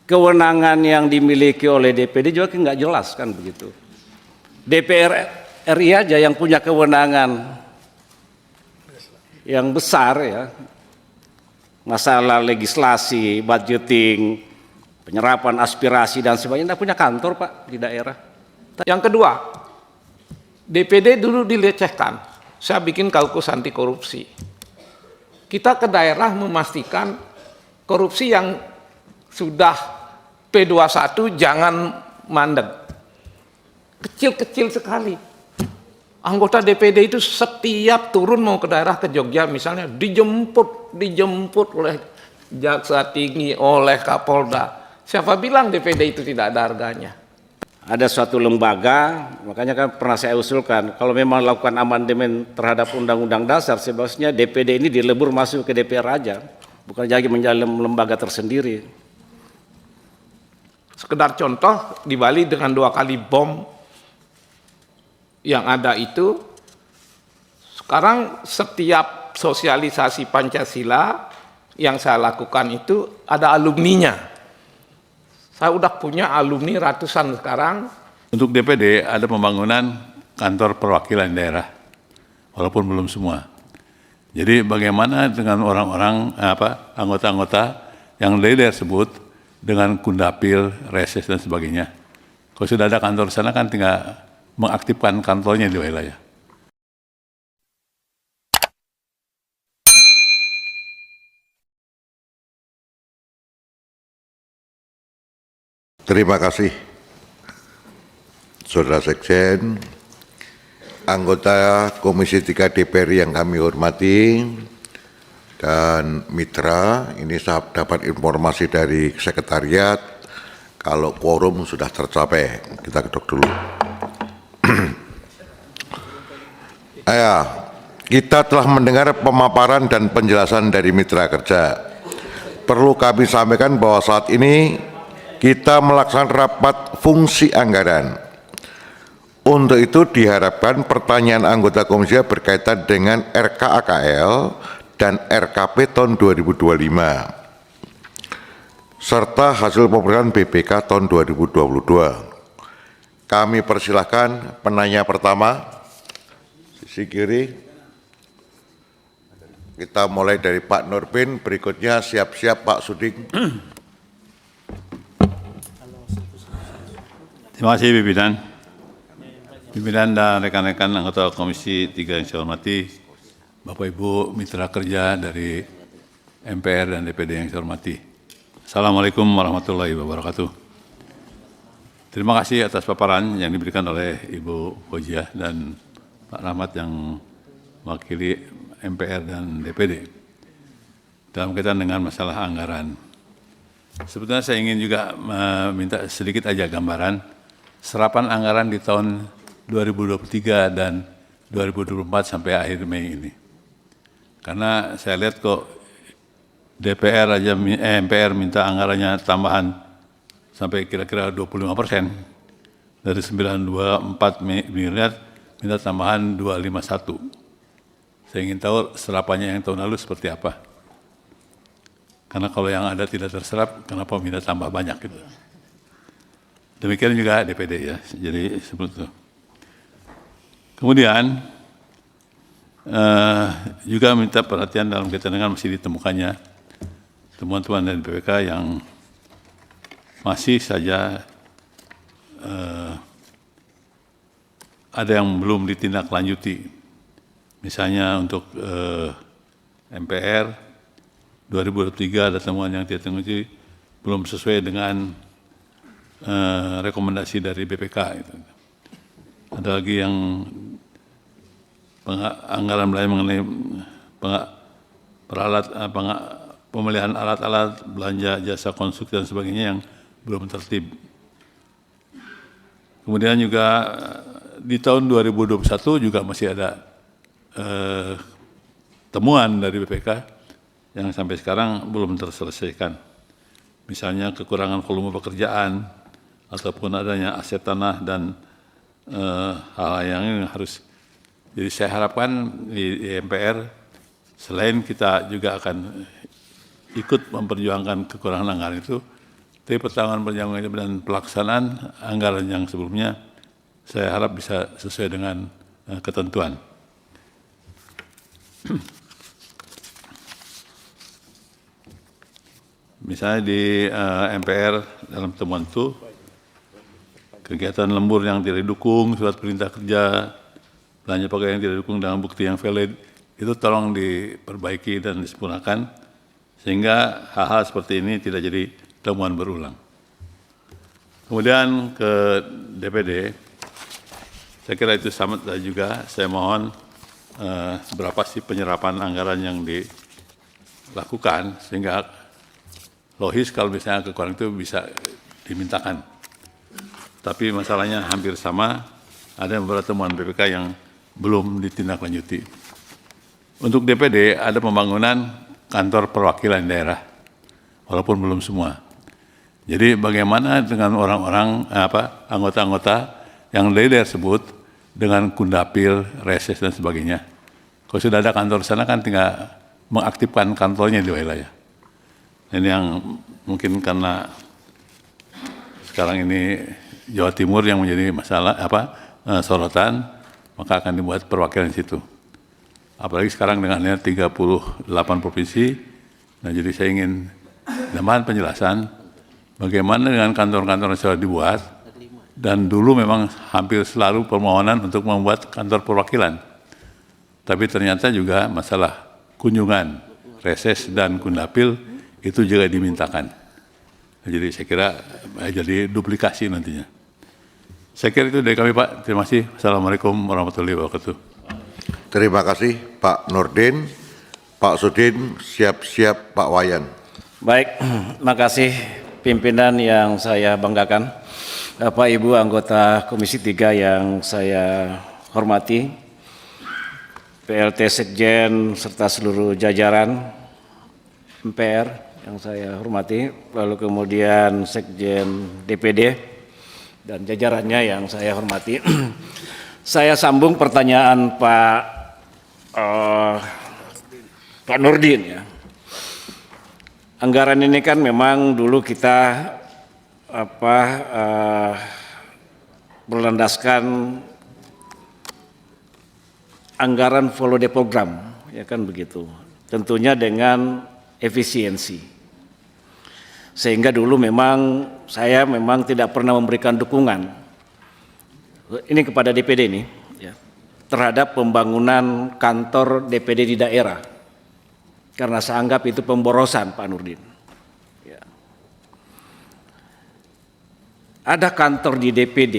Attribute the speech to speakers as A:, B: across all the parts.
A: kewenangan yang dimiliki oleh DPD juga nggak jelas kan begitu. DPR RI aja yang punya kewenangan yang besar ya, masalah legislasi, budgeting, penyerapan aspirasi dan sebagainya, tidak punya kantor Pak di daerah.
B: Yang kedua, DPD dulu dilecehkan. Saya bikin kaukus anti korupsi. Kita ke daerah memastikan korupsi yang sudah P21 jangan mandek. Kecil-kecil sekali. Anggota DPD itu setiap turun mau ke daerah, ke Jogja misalnya, dijemput oleh jaksa tinggi, oleh Kapolda. Siapa bilang DPD itu tidak ada harganya?
A: Ada suatu lembaga, makanya kan pernah saya usulkan, kalau memang lakukan amandemen terhadap Undang-Undang Dasar, seharusnya DPD ini dilebur masuk ke DPR aja, bukan lagi menjadi lembaga tersendiri.
B: Sekedar contoh, di Bali dengan 2 kali bom yang ada itu, sekarang setiap sosialisasi Pancasila yang saya lakukan itu ada alumninya. Saya udah punya alumni ratusan sekarang.
C: Untuk DPD ada pembangunan kantor perwakilan daerah, walaupun belum semua. Jadi bagaimana dengan orang-orang anggota-anggota yang dari daerah tersebut dengan kundapil, reses dan sebagainya. Kalau sudah ada kantor sana kan tinggal mengaktifkan kantornya di wilayah.
D: Terima kasih, Saudara Sekjen, anggota Komisi 3 DPR yang kami hormati, dan mitra. Ini saya dapat informasi dari Sekretariat kalau quorum sudah tercapai. Kita kedok dulu. Kita telah mendengar pemaparan dan penjelasan dari mitra kerja. Perlu kami sampaikan bahwa saat ini kita melaksanakan rapat fungsi anggaran. Untuk itu diharapkan pertanyaan anggota komisi berkaitan dengan RKAKL dan RKP tahun 2025 serta hasil pemeriksaan BPK tahun 2022. Kami persilahkan penanya pertama, sisi kiri. Kita mulai dari Pak Nurbin, berikutnya siap-siap Pak Suding.
C: Terima kasih Pimpinan dan rekan-rekan anggota Komisi 3 yang saya hormati, Bapak Ibu mitra kerja dari MPR dan DPD yang saya hormati. Assalamualaikum warahmatullahi wabarakatuh. Terima kasih atas paparan yang diberikan oleh Ibu Fauzia dan Pak Rahmat yang mewakili MPR dan DPD dalam kaitan dengan masalah anggaran. Sebetulnya saya ingin juga meminta sedikit aja gambaran serapan anggaran di tahun 2023 dan 2024 sampai akhir Mei ini. Karena saya lihat kok DPR aja, MPR minta anggarannya tambahan sampai kira-kira 25%. Dari 924 miliar minta tambahan 251. Saya ingin tahu serapannya yang tahun lalu seperti apa. Karena kalau yang ada tidak terserap, kenapa minta tambah banyak gitu. Demikian juga DPD ya, jadi seperti itu. Kemudian juga minta perhatian dalam kaitan dengan masih ditemukannya temuan-temuan dari BPK yang masih saja ada yang belum ditindaklanjuti. Misalnya untuk MPR 2023 ada temuan yang tidak temukan belum sesuai dengan rekomendasi dari BPK. Gitu. Ada lagi yang anggaran belanja mengenai pemilihan alat-alat, belanja jasa konstruksi dan sebagainya yang belum tertib. Kemudian juga di tahun 2021 juga masih ada temuan dari BPK yang sampai sekarang belum terselesaikan. Misalnya kekurangan volume pekerjaan, ataupun adanya aset tanah dan hal yang harus. Jadi saya harapkan di MPR selain kita juga akan ikut memperjuangkan kekurangan anggaran itu, Tapi pertanganan penjagaan dan pelaksanaan anggaran yang sebelumnya, saya harap bisa sesuai dengan ketentuan. Misalnya di MPR dalam temuan itu, kegiatan lembur yang tidak didukung, surat perintah kerja, belanja pegawai yang tidak didukung dengan bukti yang valid, itu tolong diperbaiki dan disempurnakan, sehingga hal-hal seperti ini tidak jadi temuan berulang. Kemudian ke DPD, saya kira itu sama juga, saya mohon berapa sih penyerapan anggaran yang dilakukan, sehingga logis kalau misalnya kekurangan itu bisa dimintakan. Tapi masalahnya hampir sama, ada beberapa temuan BPK yang belum ditindaklanjuti. Untuk DPD ada pembangunan kantor perwakilan daerah, walaupun belum semua. Jadi bagaimana dengan orang-orang anggota-anggota yang dari daerah tersebut dengan kundapil, reses dan sebagainya. Kalau sudah ada kantor di sana kan tinggal mengaktifkan kantornya di wilayah. Ini yang mungkin karena sekarang ini Jawa Timur yang menjadi masalah sorotan, maka akan dibuat perwakilan di situ. Apalagi sekarang dengannya 38 provinsi. Nah, jadi saya ingin tambahan penjelasan bagaimana dengan kantor-kantor yang sudah dibuat, dan dulu memang hampir selalu permohonan untuk membuat kantor perwakilan. Tapi ternyata juga masalah kunjungan, reses dan kundapil itu juga dimintakan. Jadi saya kira jadi duplikasi nantinya. Saya kira itu dari kami, Pak. Terima kasih. Assalamualaikum warahmatullahi wabarakatuh.
D: Terima kasih Pak Nurdin. Pak Sudin, siap-siap Pak Wayan.
A: Baik, makasih pimpinan yang saya banggakan. Bapak Ibu anggota Komisi 3 yang saya hormati, PLT Sekjen serta seluruh jajaran MPR yang saya hormati, lalu kemudian Sekjen DPD dan jajarannya yang saya hormati. Saya sambung pertanyaan Pak Nurdin ya. Anggaran ini kan memang dulu kita berlandaskan anggaran follow the program, ya kan begitu. Tentunya dengan efisiensi. Sehingga dulu saya memang tidak pernah memberikan dukungan ini kepada DPD ini ya, terhadap pembangunan kantor DPD di daerah, karena saya anggap itu pemborosan, Pak Nurdin. Ya. Ada kantor di DPD,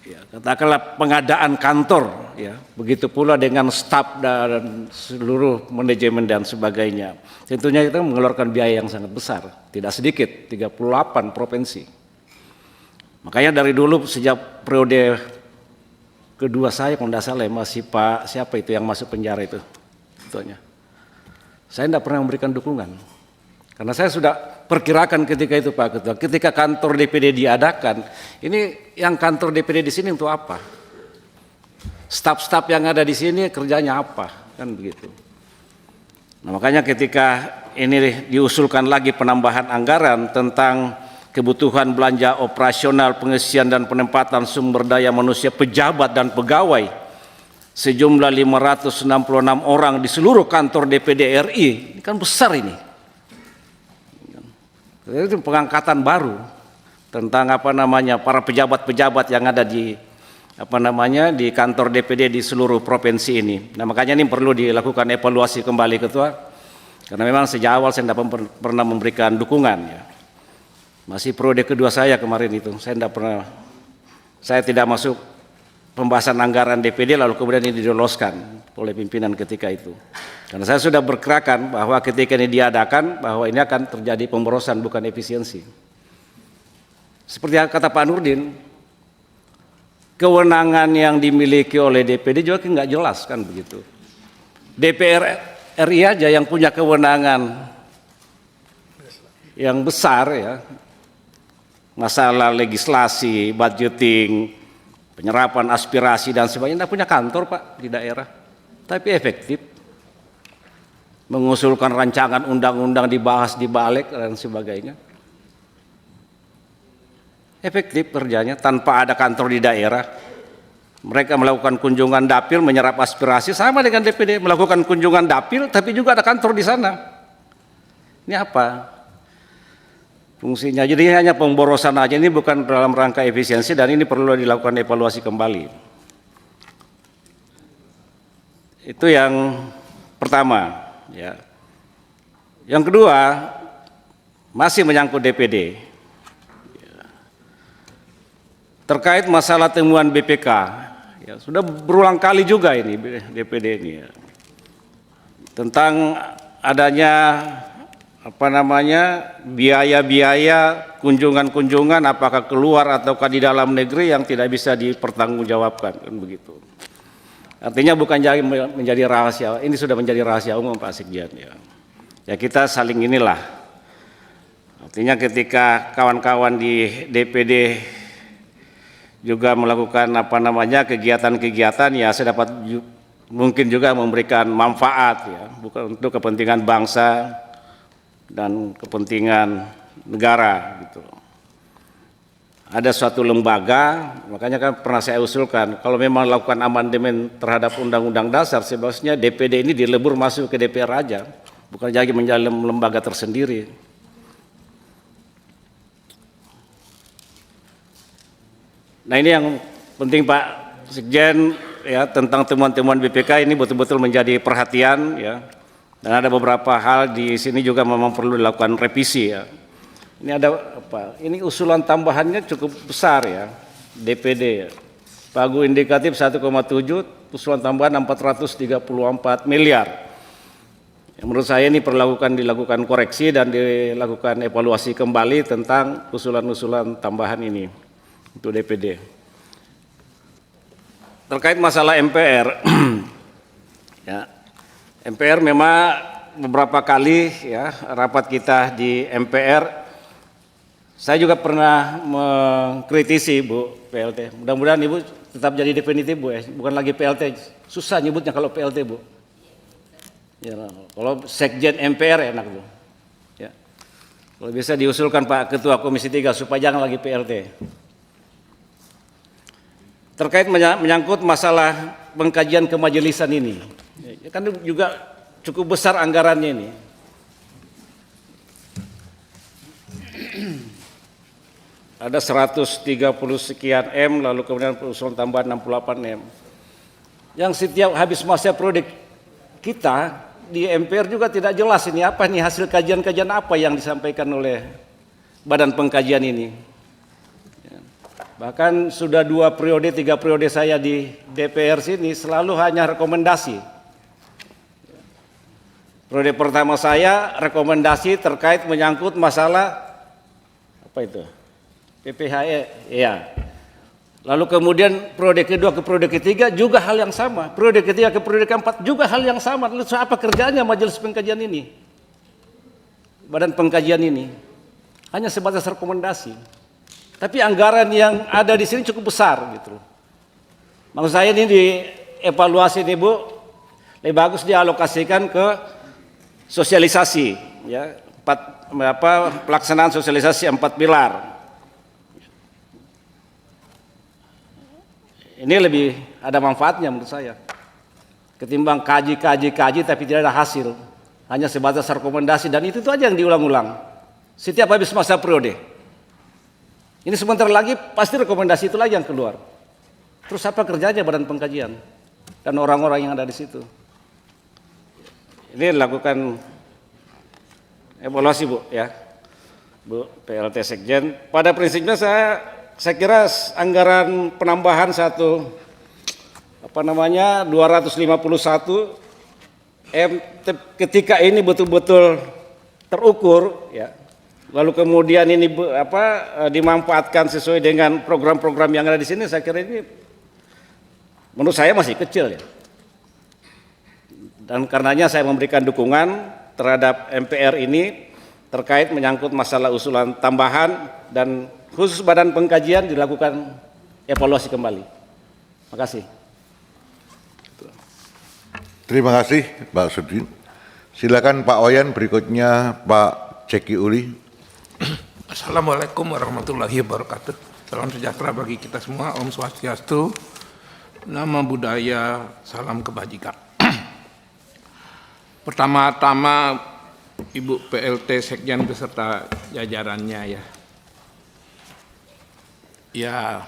A: ya, katakanlah pengadaan kantor, ya, begitu pula dengan staf dan seluruh manajemen dan sebagainya. Tentunya kita mengeluarkan biaya yang sangat besar, tidak sedikit, 38 provinsi. Makanya dari dulu sejak periode kedua saya, kalau tidak salah masih Pak siapa itu yang masuk penjara itu, tentunya. Saya tidak pernah memberikan dukungan, karena saya sudah perkirakan ketika itu Pak Ketua, ketika kantor DPD diadakan, ini yang kantor DPD di sini untuk apa? Staf-staf yang ada di sini kerjanya apa? Kan begitu. Nah, makanya ketika ini diusulkan lagi penambahan anggaran tentang kebutuhan belanja operasional, pengisian dan penempatan sumber daya manusia pejabat dan pegawai sejumlah 566 orang di seluruh kantor DPD RI, ini kan besar ini. Itu pengangkatan baru tentang para pejabat-pejabat yang ada di di kantor DPD di seluruh provinsi ini. Nah, makanya ini perlu dilakukan evaluasi kembali Ketua, karena memang sejak awal saya tidak pernah memberikan dukungan ya. Masih periode kedua saya kemarin itu, saya tidak masuk pembahasan anggaran DPD, lalu kemudian ini diloloskan oleh pimpinan ketika itu. Karena saya sudah berkerakan bahwa ketika ini diadakan, bahwa ini akan terjadi pemborosan bukan efisiensi. Seperti yang kata Pak Nurdin, kewenangan yang dimiliki oleh DPD juga nggak jelas kan begitu. DPR RI aja yang punya kewenangan yang besar ya, masalah legislasi, budgeting, penyerapan aspirasi dan sebagainya, punya kantor Pak di daerah, tapi efektif mengusulkan rancangan undang-undang dibahas di balik dan sebagainya. efektif kerjanya tanpa ada kantor di daerah. Mereka melakukan kunjungan dapil, menyerap aspirasi, sama dengan DPD melakukan kunjungan dapil, tapi juga ada kantor di sana. Ini apa fungsinya? Jadi hanya pemborosan aja, ini bukan dalam rangka efisiensi, dan ini perlu dilakukan evaluasi kembali. Itu yang pertama, ya. Yang kedua, masih menyangkut DPD. Terkait masalah temuan BPK, ya, sudah berulang kali juga ini DPD ini, ya, tentang adanya biaya-biaya kunjungan-kunjungan, apakah keluar ataukah di dalam negeri yang tidak bisa dipertanggungjawabkan, kan begitu. Artinya bukan jadi menjadi rahasia, ini sudah menjadi rahasia umum Pak Sekjen, ya. Ya kita saling inilah. Artinya ketika kawan-kawan di DPD juga melakukan kegiatan-kegiatan, ya saya dapat mungkin juga memberikan manfaat, ya, bukan untuk kepentingan bangsa dan kepentingan negara gitu. Ada suatu lembaga, makanya kan pernah saya usulkan kalau memang melakukan amandemen terhadap Undang-Undang Dasar, sebaiknya DPD ini dilebur masuk ke DPR aja, bukan lagi menjadi lembaga tersendiri. Nah ini yang penting Pak Sekjen, ya, tentang temuan-temuan BPK ini betul-betul menjadi perhatian, ya. Dan ada beberapa hal di sini juga memang perlu dilakukan revisi, ya. Ini ada apa? Ini usulan tambahannya cukup besar, ya, DPD, ya. Pagu indikatif 1,7, usulan tambahan 434 miliar. Ya, menurut saya ini perlu dilakukan koreksi dan dilakukan evaluasi kembali tentang usulan-usulan tambahan ini untuk DPD. Terkait masalah MPR, ya, MPR memang beberapa kali, ya, rapat kita di MPR, saya juga pernah mengkritisi Bu PLT. Mudah-mudahan Ibu tetap jadi definitif Bu, ya, bukan lagi PLT. Susah nyebutnya kalau PLT Bu. Ya, kalau Sekjen MPR enak Bu. Ya. Kalau bisa diusulkan Pak Ketua Komisi 3 supaya jangan lagi PLT. Terkait menyangkut masalah pengkajian kemajelisan ini, ya, kan juga cukup besar anggarannya ini. Ada 130 sekian M, lalu kemudian usulan tambahan 68 M. Yang setiap habis masa periode kita di MPR juga tidak jelas ini apa nih hasil kajian-kajian apa yang disampaikan oleh badan pengkajian ini. Bahkan sudah 2 periode, 3 periode saya di DPR sini selalu hanya rekomendasi. Periode pertama saya rekomendasi terkait menyangkut masalah apa itu? PPHE, ya. Lalu kemudian periode kedua ke periode ketiga juga hal yang sama. Periode ketiga ke periode keempat juga hal yang sama. Lalu apa kerjanya majelis pengkajian ini? Badan pengkajian ini hanya sebatas rekomendasi. Tapi anggaran yang ada di sini cukup besar gitu. Maksud saya ini di evaluasi nih Bu, lebih bagus dialokasikan ke sosialisasi, ya, pelaksanaan sosialisasi 4 pilar. Ini lebih ada manfaatnya menurut saya ketimbang kaji tapi tidak ada hasil, hanya sebatas rekomendasi, dan itu aja yang diulang-ulang setiap habis masa periode. Ini sebentar lagi pasti rekomendasi itu lagi yang keluar. Terus apa kerjanya badan pengkajian dan orang-orang yang ada di situ? Ini lakukan evaluasi Bu, ya, Bu PLT Sekjen. Pada prinsipnya saya kira anggaran penambahan 251 M ketika ini betul-betul terukur, ya. Lalu kemudian ini dimanfaatkan sesuai dengan program-program yang ada di sini, saya kira ini menurut saya masih kecil, ya. Dan karenanya saya memberikan dukungan terhadap MPR ini terkait menyangkut masalah usulan tambahan dan khusus badan pengkajian dilakukan evaluasi kembali. Terima kasih.
D: Terima kasih Pak Sudin. Silakan Pak Wayan, berikutnya Pak Ceki Uli.
B: Assalamualaikum warahmatullahi wabarakatuh. Salam sejahtera bagi kita semua. Om Swastiastu. Nama budaya, salam kebajikan. Pertama-tama Ibu PLT Sekjen beserta jajarannya ya. Ya,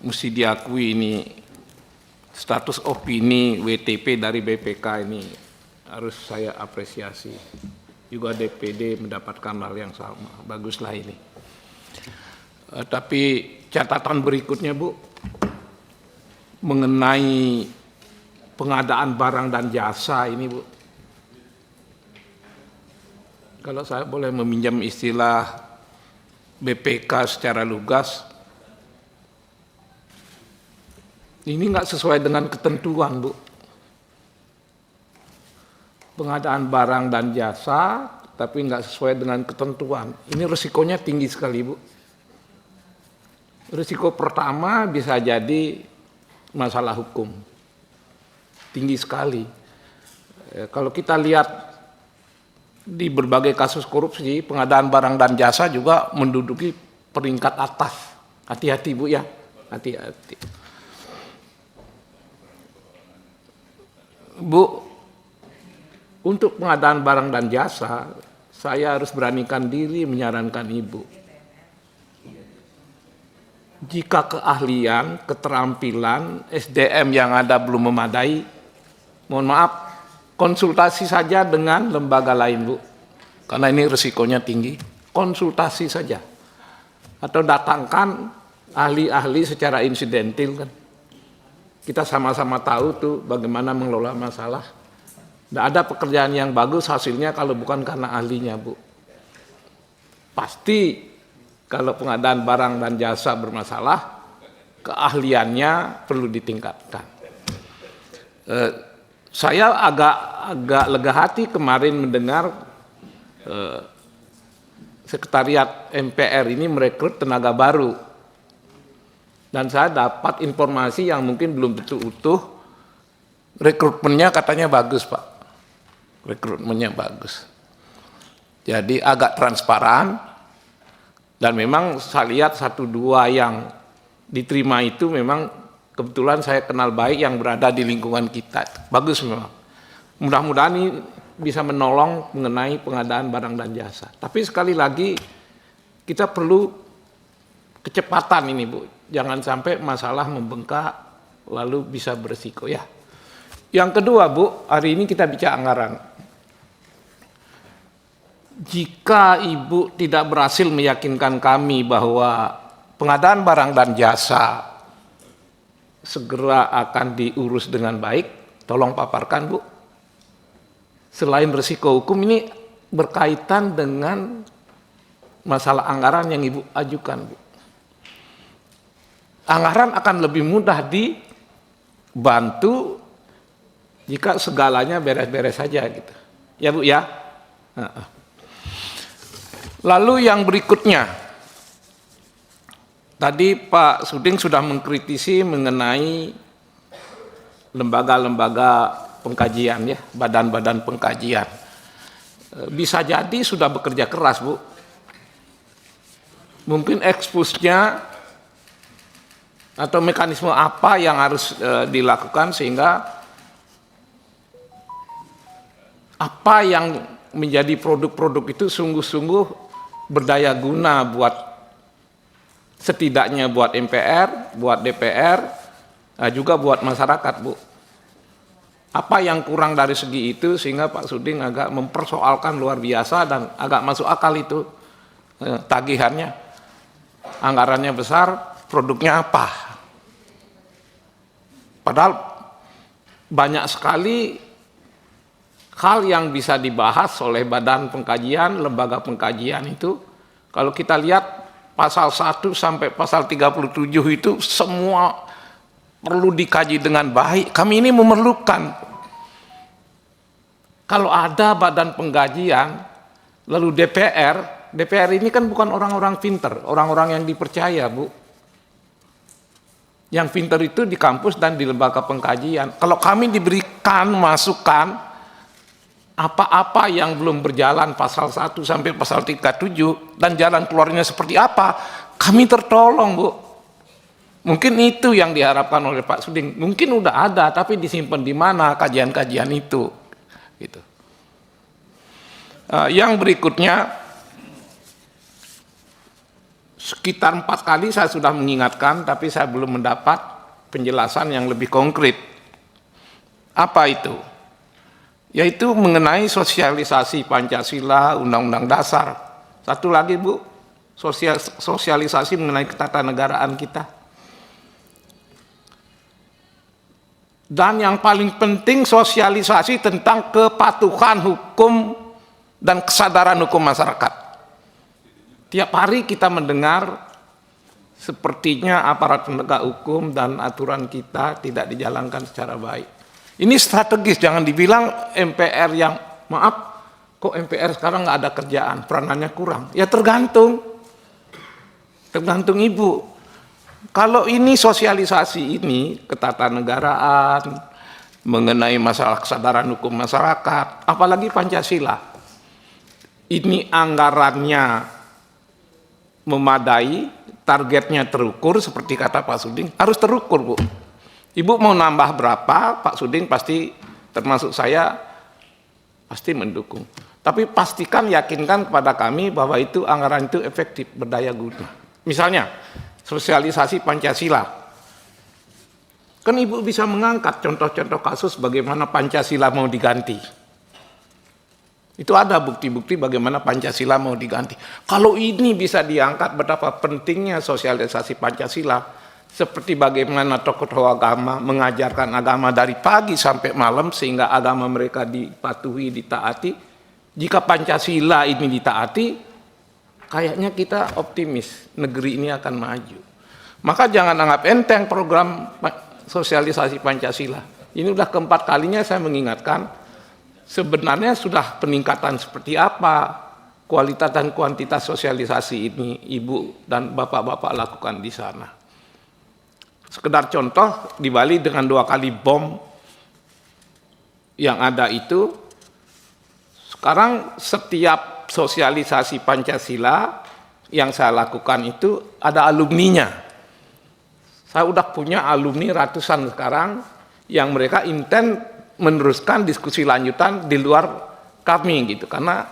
B: mesti diakui ini status opini WTP dari BPK ini harus saya apresiasi. Juga DPD mendapatkan hal yang sama, baguslah ini. Tapi catatan berikutnya Bu, mengenai pengadaan barang dan jasa ini Bu. Kalau saya boleh meminjam istilah BPK secara lugas, ini nggak sesuai dengan ketentuan Bu. Pengadaan barang dan jasa, tapi nggak sesuai dengan ketentuan. Ini risikonya tinggi sekali, Bu. Risiko pertama bisa jadi masalah hukum. Tinggi sekali. Kalau kita lihat di berbagai kasus korupsi, pengadaan barang dan jasa juga menduduki peringkat atas. Hati-hati, Bu ya. Hati-hati. Bu, untuk pengadaan barang dan jasa, saya harus beranikan diri menyarankan Ibu. Jika keahlian, keterampilan, SDM yang ada belum memadai, mohon maaf, konsultasi saja dengan lembaga lain, Bu. Karena ini risikonya tinggi. Konsultasi saja. Atau datangkan ahli-ahli secara insidentil kan. Kita sama-sama tahu tuh bagaimana mengelola masalah. Tidak ada pekerjaan yang bagus hasilnya kalau bukan karena ahlinya, Bu. Pasti kalau pengadaan barang dan jasa bermasalah, keahliannya perlu ditingkatkan. Saya agak lega hati kemarin mendengar Sekretariat MPR ini merekrut tenaga baru. Dan saya dapat informasi yang mungkin belum tentu utuh, rekrutmennya katanya bagus, Pak. Rekrutmennya bagus. Jadi agak transparan, dan memang saya lihat 1-2 yang diterima itu memang kebetulan saya kenal baik yang berada di lingkungan kita. Bagus memang. Mudah-mudahan ini bisa menolong mengenai pengadaan barang dan jasa. Tapi sekali lagi kita perlu kecepatan ini, Bu. Jangan sampai masalah membengkak lalu bisa beresiko ya. Yang kedua, Bu, hari ini kita bicara anggaran. Jika Ibu tidak berhasil meyakinkan kami bahwa pengadaan barang dan jasa segera akan diurus dengan baik, tolong paparkan, Bu. Selain risiko hukum, ini berkaitan dengan masalah anggaran yang Ibu ajukan, Bu. Anggaran akan lebih mudah dibantu jika segalanya beres-beres saja gitu. Ya, Bu ya. Lalu yang berikutnya, tadi Pak Suding sudah mengkritisi mengenai lembaga-lembaga pengkajian ya, badan-badan pengkajian. Bisa jadi sudah bekerja keras, Bu. Mungkin ekspusnya atau mekanisme apa yang harus dilakukan sehingga apa yang menjadi produk-produk itu sungguh-sungguh berdaya guna buat setidaknya buat MPR, buat DPR, juga buat masyarakat, Bu. Apa yang kurang dari segi itu sehingga Pak Suding agak mempersoalkan luar biasa dan agak masuk akal itu tagihannya. Anggarannya besar, produknya apa? Padahal banyak sekali hal yang bisa dibahas oleh badan pengkajian, lembaga pengkajian itu. Kalau kita lihat pasal 1 sampai pasal 37 itu semua perlu dikaji dengan baik. Kami ini memerlukan. Kalau ada badan pengkajian, lalu DPR ini kan bukan orang-orang pinter, orang-orang yang dipercaya, Bu. Yang pinter itu di kampus dan di lembaga pengkajian. Kalau kami diberikan masukan, apa-apa yang belum berjalan pasal 1 sampai pasal 37 dan jalan keluarnya seperti apa, kami tertolong, Bu. Mungkin itu yang diharapkan oleh Pak Suding. Mungkin udah ada, tapi disimpan di mana kajian-kajian itu. Gitu. Yang berikutnya, sekitar 4 kali saya sudah mengingatkan, tapi saya belum mendapat penjelasan yang lebih konkret. Apa itu? Yaitu mengenai sosialisasi Pancasila, Undang-Undang Dasar. Satu lagi, Bu, sosialisasi mengenai ketatanegaraan kita. Dan yang paling penting sosialisasi tentang kepatuhan hukum dan kesadaran hukum masyarakat. Tiap hari kita mendengar sepertinya aparat penegak hukum dan aturan kita tidak dijalankan secara baik. Ini strategis, jangan dibilang MPR yang, maaf, kok MPR sekarang nggak ada kerjaan, peranannya kurang. Ya tergantung Ibu. Kalau ini sosialisasi ini, ketatanegaraan, mengenai masalah kesadaran hukum masyarakat, apalagi Pancasila, ini anggarannya memadai, targetnya terukur, seperti kata Pak Suding, harus terukur, Bu. Ibu mau nambah berapa, Pak Suding pasti, termasuk saya, pasti mendukung. Tapi pastikan, yakinkan kepada kami bahwa itu anggaran itu efektif, berdaya guna. Misalnya, sosialisasi Pancasila. Kan Ibu bisa mengangkat contoh-contoh kasus bagaimana Pancasila mau diganti. Itu ada bukti-bukti bagaimana Pancasila mau diganti. Kalau ini bisa diangkat betapa pentingnya sosialisasi Pancasila, seperti bagaimana tokoh-tokoh agama mengajarkan agama dari pagi sampai malam sehingga agama mereka dipatuhi, ditaati. Jika Pancasila ini ditaati, kayaknya kita optimis negeri ini akan maju. Maka jangan anggap enteng program sosialisasi Pancasila. Ini udah keempat kalinya saya mengingatkan, sebenarnya sudah peningkatan seperti apa kualitas dan kuantitas sosialisasi ini Ibu dan Bapak-bapak lakukan di sana. Sekedar contoh, di Bali dengan 2 kali bom yang ada itu, sekarang setiap sosialisasi Pancasila yang saya lakukan itu ada alumninya. Saya udah punya alumni ratusan sekarang yang mereka intent meneruskan diskusi lanjutan di luar kami gitu, karena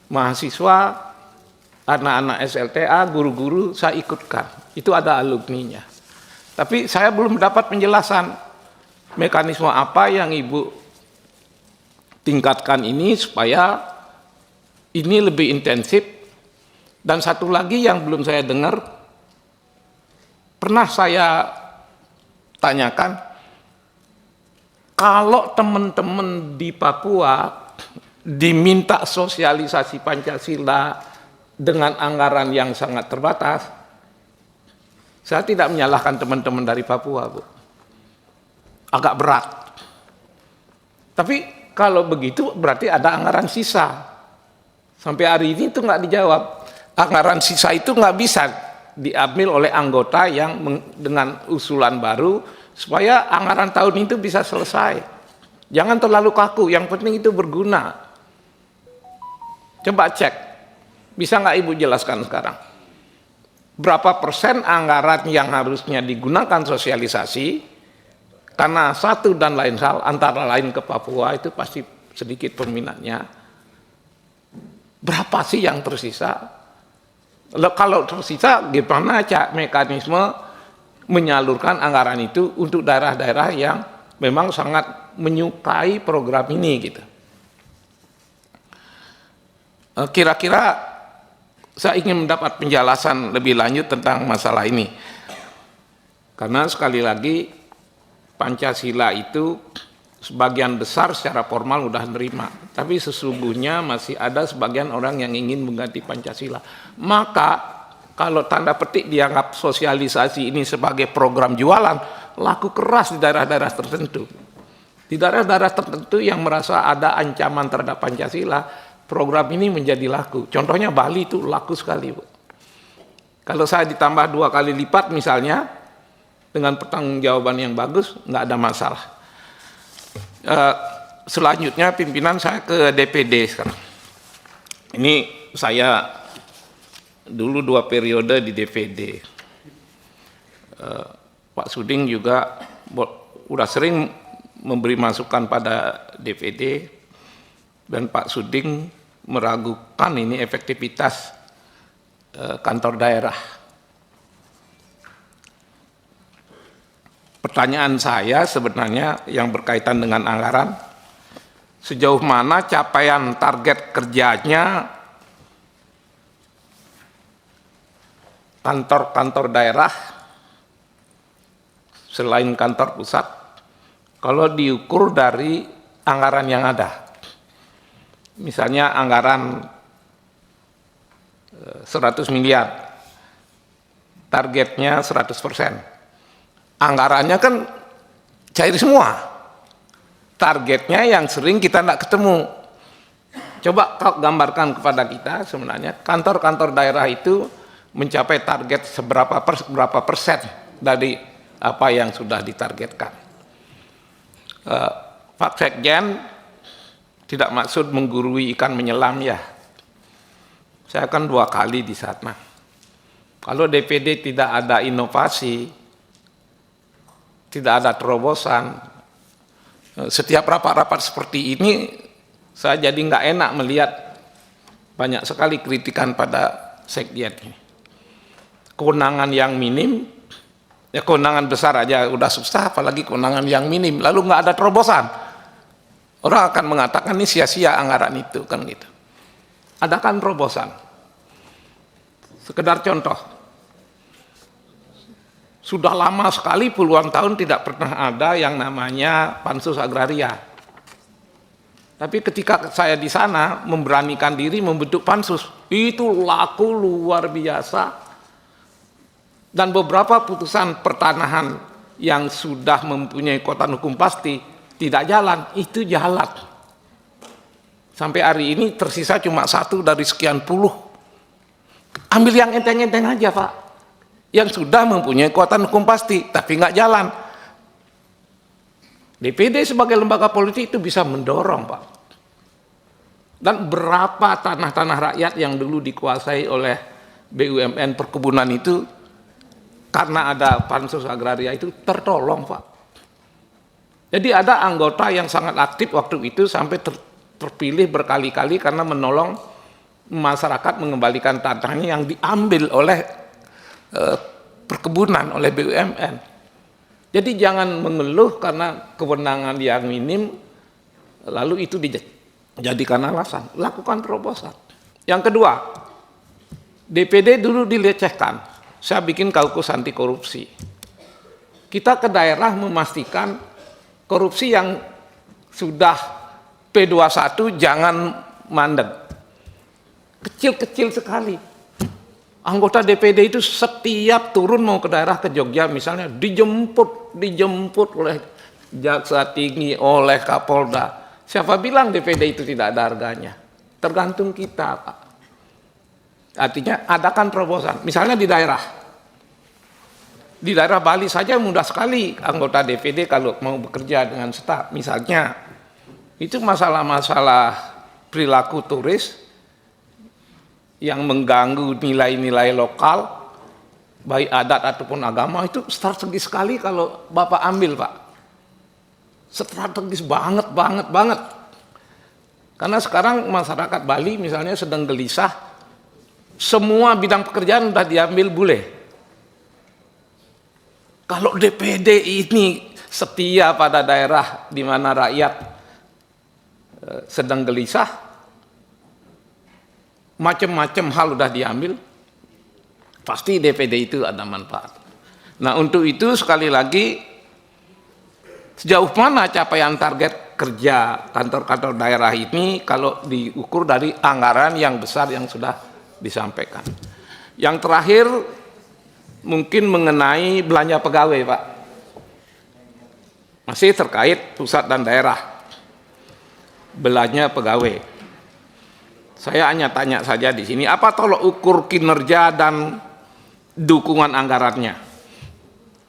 B: mahasiswa, anak-anak SLTA, guru-guru saya ikutkan, itu ada alumninya. Tapi saya belum dapat penjelasan mekanisme apa yang Ibu tingkatkan ini supaya ini lebih intensif. Dan satu lagi yang belum saya dengar, pernah saya tanyakan, kalau teman-teman di Papua diminta sosialisasi Pancasila dengan anggaran yang sangat terbatas, saya tidak menyalahkan teman-teman dari Papua, Bu. Agak berat. Tapi kalau begitu berarti ada anggaran sisa. Sampai hari ini itu nggak dijawab. Anggaran sisa itu nggak bisa diambil oleh anggota yang dengan usulan baru supaya anggaran tahun itu bisa selesai. Jangan terlalu kaku, yang penting itu berguna. Coba cek, bisa nggak Ibu jelaskan sekarang? Berapa persen anggaran yang harusnya digunakan sosialisasi, karena satu dan lain hal, antara lain ke Papua itu pasti sedikit peminatnya. Berapa sih yang tersisa? Kalau tersisa, gimana mekanisme menyalurkan anggaran itu untuk daerah-daerah yang memang sangat menyukai program ini gitu. Kira-kira saya ingin mendapat penjelasan lebih lanjut tentang masalah ini. Karena sekali lagi Pancasila itu sebagian besar secara formal udah nerima, tapi sesungguhnya masih ada sebagian orang yang ingin mengganti Pancasila. Maka kalau tanda petik dianggap sosialisasi ini sebagai program jualan, laku keras di daerah-daerah tertentu. Di daerah-daerah tertentu yang merasa ada ancaman terhadap Pancasila, program ini menjadi laku. Contohnya Bali itu laku sekali, Bu. Kalau saya ditambah 2 kali lipat misalnya, dengan pertanggungjawaban yang bagus, nggak ada masalah. selanjutnya pimpinan saya ke DPD sekarang. Ini saya dulu 2 periode di DPD. Pak Suding juga udah sering memberi masukan pada DPD, dan Pak Suding meragukan ini efektivitas kantor daerah. Pertanyaan saya sebenarnya yang berkaitan dengan anggaran, sejauh mana capaian target kerjanya kantor-kantor daerah selain kantor pusat kalau diukur dari anggaran yang ada. Misalnya anggaran 100 miliar, targetnya 100%. Anggarannya kan cair semua. Targetnya yang sering kita tidak ketemu. Coba kau gambarkan kepada kita sebenarnya kantor-kantor daerah itu mencapai target berapa persen dari apa yang sudah ditargetkan. Pak Sekjen tidak maksud menggurui ikan menyelam ya. Saya kan 2 kali di sana. Kalau DPD tidak ada inovasi, tidak ada terobosan, setiap rapat-rapat seperti ini saya jadi nggak enak melihat banyak sekali kritikan pada Sekjen ini. Kewenangan yang minim, ya kewenangan besar aja udah susah, apalagi kewenangan yang minim, lalu nggak ada terobosan. Orang akan mengatakan ini sia-sia anggaran itu, kan gitu. Adakan terobosan. Sekedar contoh, sudah lama sekali puluhan tahun tidak pernah ada yang namanya pansus agraria. Tapi ketika saya di sana memberanikan diri membentuk pansus, itu laku luar biasa. Dan beberapa putusan pertanahan yang sudah mempunyai kekuatan hukum pasti tidak jalan, itu jalan. Sampai hari ini tersisa cuma 1 dari sekian puluh. Ambil yang enteng-enteng aja, Pak. Yang sudah mempunyai kekuatan hukum pasti, tapi nggak jalan. DPD sebagai lembaga politik itu bisa mendorong, Pak. Dan berapa tanah-tanah rakyat yang dulu dikuasai oleh BUMN perkebunan itu, karena ada pansus agraria itu tertolong, Pak. Jadi ada anggota yang sangat aktif waktu itu sampai terpilih berkali-kali karena menolong masyarakat mengembalikan tanahnya yang diambil oleh perkebunan, oleh BUMN. Jadi jangan mengeluh karena kewenangan yang minim, lalu itu dijadikan alasan. Lakukan terobosan. Yang kedua, DPD dulu dilecehkan. Saya bikin kaukus anti korupsi. Kita ke daerah memastikan korupsi yang sudah P21 jangan mandek. Kecil-kecil sekali. Anggota DPD itu setiap turun mau ke daerah, ke Jogja misalnya, dijemput oleh jaksa tinggi, oleh Kapolda. Siapa bilang DPD itu tidak ada harganya? Tergantung kita, Pak. Artinya adakan terobosan. Misalnya di daerah Bali saja mudah sekali anggota DPD kalau mau bekerja dengan staf. Misalnya itu masalah-masalah perilaku turis yang mengganggu nilai-nilai lokal, baik adat ataupun agama, itu strategis sekali kalau Bapak ambil, Pak. Strategis banget. Karena sekarang masyarakat Bali misalnya sedang gelisah, semua bidang pekerjaan sudah diambil bule. Kalau DPD ini setia pada daerah di mana rakyat sedang gelisah, macam-macam hal sudah diambil, pasti DPD itu ada manfaat. Nah, untuk itu sekali lagi, sejauh mana capaian target kerja kantor-kantor daerah ini kalau diukur dari anggaran yang besar yang sudah disampaikan. Yang terakhir mungkin mengenai belanja pegawai, Pak. Masih terkait pusat dan daerah. Belanja pegawai. Saya hanya tanya saja di sini, apa tolok ukur kinerja dan dukungan anggarannya?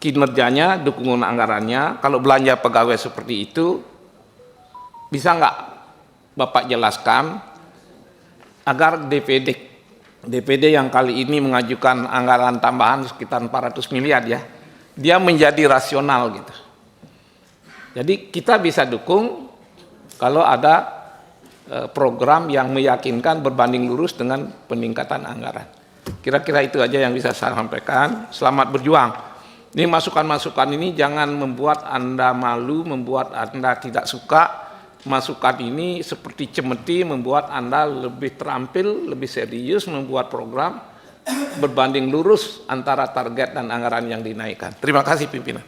B: Kinerjanya, dukungan anggarannya, kalau belanja pegawai seperti itu, bisa nggak Bapak jelaskan agar DPD yang kali ini mengajukan anggaran tambahan sekitar 400 miliar ya, dia menjadi rasional gitu. Jadi kita bisa dukung kalau ada program yang meyakinkan berbanding lurus dengan peningkatan anggaran. Kira-kira itu aja yang bisa saya sampaikan. Selamat berjuang. Ini masukan-masukan ini jangan membuat Anda malu, membuat Anda tidak suka. Masukan ini seperti cemeti membuat Anda lebih terampil, lebih serius membuat program berbanding lurus antara target dan anggaran yang dinaikkan. Terima kasih pimpinan.